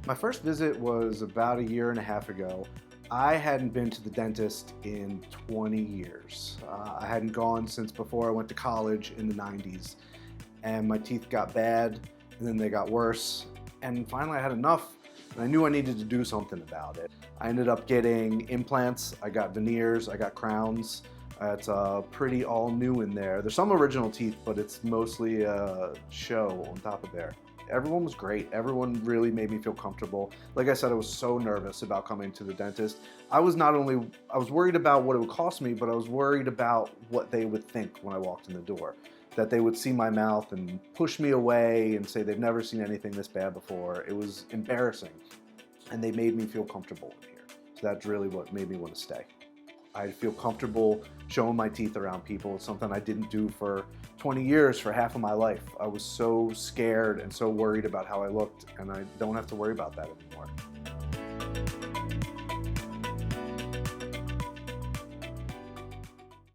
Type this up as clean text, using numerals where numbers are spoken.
My first visit was about a year and a half ago. I hadn't been to the dentist in 20 years. I hadn't gone since before I went to college in the 90s. And my teeth got bad, and then they got worse. And finally I had enough, and I knew I needed to do something about it. I ended up getting implants, I got veneers, I got crowns. It's pretty all new in there. There's some original teeth, but it's mostly a show on top of there. Everyone was great. Everyone really made me feel comfortable. Like I said, I was so nervous about coming to the dentist. I was worried about what it would cost me, but I was worried about what they would think when I walked in the door. That they would see my mouth and push me away and say they've never seen anything this bad before. It was embarrassing, and they made me feel comfortable in here. So that's really what made me want to stay. I feel comfortable showing my teeth around people. It's something I didn't do for 20 years, for half of my life. I was so scared and so worried about how I looked, and I don't have to worry about that anymore.